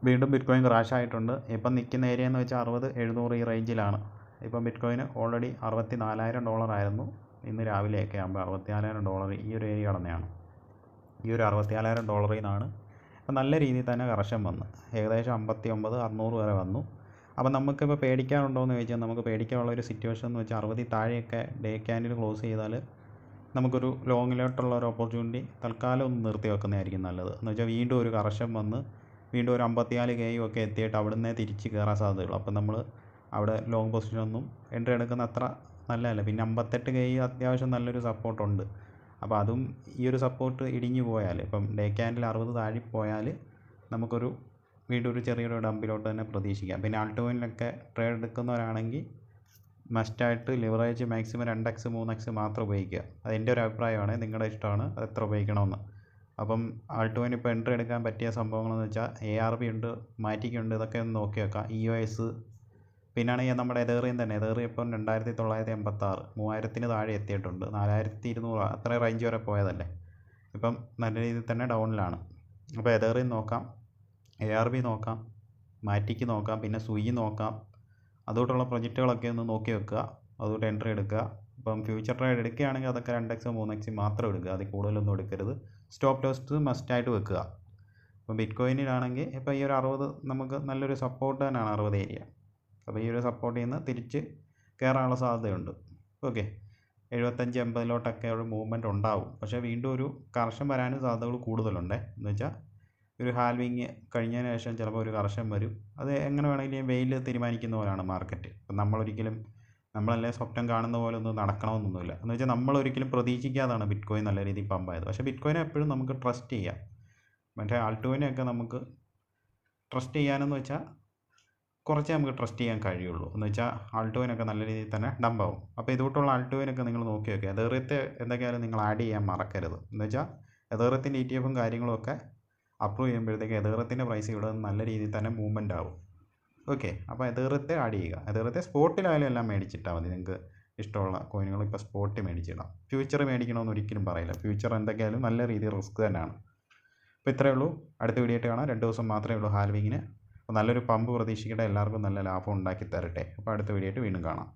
വീണ്ടും bitcoin crash ആയിട്ടുണ്ട്. ഇപ്പം നിൽക്കുന്ന ഏരിയ എന്ന് വെച്ചാൽ 60-700 ഈ റേഞ്ചിലാണ്. ഇപ്പം ബിറ്റ്കോയിന് ഓൾറെഡി $64,000 ആയിരുന്നു. ഇന്ന് രാവിലെയൊക്കെ ആകുമ്പോൾ $64,000 ഈ ഒരു ഏരിയ കടന്നെയാണ്. ഈ ഒരു $64,000 നിന്നാണ് ഇപ്പം നല്ല രീതിയിൽ തന്നെ കറക്ഷൻ വന്ന് ഏകദേശം 59,600 വരെ വന്നു. അപ്പം നമുക്കിപ്പോൾ പേടിക്കാനുണ്ടോ എന്ന് ചോദിച്ചാൽ നമുക്ക് പേടിക്കാനുള്ള ഒരു സിറ്റുവേഷൻ എന്ന് വെച്ചാൽ 60 താഴെയൊക്കെ ഡേ ക്യാൻഡിൽ ക്ലോസ് ചെയ്താൽ നമുക്കൊരു ലോങ്ങിലോട്ടുള്ള ഒരു ഓപ്പർച്യൂണിറ്റി തൽക്കാലം ഒന്ന് നിർത്തി വെക്കുന്നതായിരിക്കും നല്ലത്. എന്ന് വെച്ചാൽ വീണ്ടും ഒരു കറക്ഷൻ വന്ന് വീണ്ടും ഒരു 54K ഒക്കെ എത്തിയിട്ട് അവിടുന്ന് തിരിച്ച് കയറാൻ സാധ്യതയുള്ളൂ. അപ്പം നമ്മൾ അവിടെ ലോങ് പൊസിഷനൊന്നും എൻട്രി എടുക്കുന്ന അത്ര നല്ലതല്ല. പിന്നെ 58K അത്യാവശ്യം നല്ലൊരു സപ്പോർട്ടുണ്ട്. അപ്പോൾ അതും ഈ ഒരു സപ്പോർട്ട് ഇടിഞ്ഞു പോയാൽ ഇപ്പം ഡേ ക്യാൻഡിൽ 60 താഴെ പോയാൽ നമുക്കൊരു വീണ്ടും ഒരു ചെറിയൊരു ഡംപിലോട്ട് തന്നെ പ്രതീക്ഷിക്കാം. പിന്നെ ആൾട്ടോയിനിലൊക്കെ ട്രേഡ് എടുക്കുന്നവരാണെങ്കിൽ മസ്റ്റായിട്ട് ലിവറേജ് മാക്സിമം 2x 3x മാത്രം ഉപയോഗിക്കുക. അതെൻ്റെ ഒരു അഭിപ്രായമാണ്, നിങ്ങളുടെ ഇഷ്ടമാണ് അത് എത്ര ഉപയോഗിക്കണമെന്ന്. അപ്പം ആൾട്ടോയിന് ഇപ്പോൾ എൻട്രി എടുക്കാൻ പറ്റിയ സംഭവങ്ങളെന്ന് വെച്ചാൽ ARB ഉണ്ട്, മാറ്റിക്കുണ്ട്, ഇതൊക്കെ ഒന്ന് നോക്കി വെക്കാം. EOS പിന്നാണെങ്കിൽ നമ്മുടെ എതേറിയം തന്നെ. എതേറിയം ഇപ്പം 2,986 3000 താഴെ എത്തിയിട്ടുണ്ട്. 4,200 അത്ര റേഞ്ച് വരെ പോയതല്ലേ. ഇപ്പം നല്ല രീതിയിൽ തന്നെ ഡൗണിലാണ്. അപ്പോൾ എതേറിയം നോക്കാം, ARB നോക്കാം, മാറ്റിക്ക് നോക്കാം, പിന്നെ സുയി നോക്കാം. അതുകൊണ്ടുള്ള പ്രൊജക്റ്റുകളൊക്കെ ഒന്ന് നോക്കി വെക്കുക, അതുകൊണ്ട് എൻട്രി എടുക്കുക. ഇപ്പം ഫ്യൂച്ചർ ട്രേഡ് എടുക്കുകയാണെങ്കിൽ അതൊക്കെ 2x 3x മാത്രം എടുക്കുക, അതിൽ കൂടുതലൊന്നും എടുക്കരുത്. സ്റ്റോപ്പ് ലോസ് മസ്റ്റായിട്ട് വെക്കുക. ഇപ്പം ബിറ്റ്കോയിനിലാണെങ്കിൽ ഇപ്പോൾ ഈ ഒരു 60 നമുക്ക് നല്ലൊരു സപ്പോർട്ട് തന്നെയാണ് 60 ഏരിയ. അപ്പോൾ ഈ ഒരു സപ്പോർട്ടിൽ നിന്ന് തിരിച്ച് കയറാനുള്ള സാധ്യതയുണ്ട്. ഓക്കെ, 75-80 ഒരു മൂവ്മെൻറ്റ് ഉണ്ടാവും. പക്ഷേ വീണ്ടും ഒരു കറക്ഷൻ വരാനും സാധ്യതകൾ കൂടുതലുണ്ട്. എന്ന് വെച്ചാൽ ഒരു ഹാൽവിങ് കഴിഞ്ഞതിന് ശേഷം ചിലപ്പോൾ ഒരു കറക്ഷൻ വരും. അത് എങ്ങനെ വേണമെങ്കിലും വെയിൽ തീരുമാനിക്കുന്ന പോലെയാണ് മാർക്കറ്റ്. അപ്പം നമ്മളല്ലേ സ്വപ്നം കാണുന്ന പോലെ ഒന്നും നടക്കണമെന്നൊന്നുമില്ല. എന്ന് വെച്ചാൽ നമ്മളൊരിക്കലും പ്രതീക്ഷിക്കാതാണ് ബിറ്റ്കോയിൻ നല്ല രീതിയിൽ പമ്പായത്. പക്ഷേ ബിറ്റ്കോയിനെ എപ്പോഴും നമുക്ക് ട്രസ്റ്റ് ചെയ്യാം. മറ്റേ ആൾട്ടോയിനെയൊക്കെ നമുക്ക് ട്രസ്റ്റ് ചെയ്യാനെന്ന് വെച്ചാൽ കുറച്ചേ നമുക്ക് ട്രസ്റ്റ് ചെയ്യാൻ കഴിയുള്ളൂ. എന്ന് വെച്ചാൽ ആൾട്ടോയിനൊക്കെ നല്ല രീതിയിൽ തന്നെ ഡംപാവും. അപ്പോൾ ഇതുകൊണ്ടുള്ള ആൾട്ടോയിനൊക്കെ നിങ്ങൾ നോക്കി വെക്കുക. എതേറിയത്തെ എന്തൊക്കെയായാലും നിങ്ങൾ ആഡ് ചെയ്യാൻ മറക്കരുത്. എന്ന് വെച്ചാൽ എതേറിയത്തിൻ്റെ ETFും കാര്യങ്ങളുമൊക്കെ അപ്രൂവ് ചെയ്യുമ്പോഴത്തേക്ക് എതേറിയത്തിൻ്റെ പ്രൈസ് ഇവിടെ നല്ല രീതിയിൽ തന്നെ മൂവ്മെൻ്റ് ആവും. ഓക്കെ, അപ്പോൾ എതേറിയത്തെ ആഡ് ചെയ്യുക. എതേറിയത്തെ സ്പോട്ടിലായാലും എല്ലാം മേടിച്ചിട്ടാൽ മതി. നിങ്ങൾക്ക് ഇഷ്ടമുള്ള കോയിനുകൾ ഇപ്പോൾ സ്പോട്ടിൽ മേടിച്ചിടാം. ഫ്യൂച്ചർ മേടിക്കണമെന്ന് ഒരിക്കലും പറയില്ല. ഫ്യൂച്ചർ എന്തൊക്കെയായാലും നല്ല രീതിയിൽ റിസ്ക് തന്നെയാണ്. അപ്പോൾ ഇത്രയേ ഉള്ളൂ. അടുത്ത വീഡിയോ ആയിട്ട് കാണാം. 2 ദിവസം മാത്രമേ ഉള്ളൂ ഹാൽവിങ്ങിന്. അപ്പോൾ നല്ലൊരു പമ്പ് പ്രതീക്ഷിക്കട്ടെ. എല്ലാവർക്കും നല്ല ലാഭം ഉണ്ടാക്കി തരട്ടെ. അപ്പോൾ അടുത്ത വീഡിയോ ആയിട്ട് വീണ്ടും കാണാം.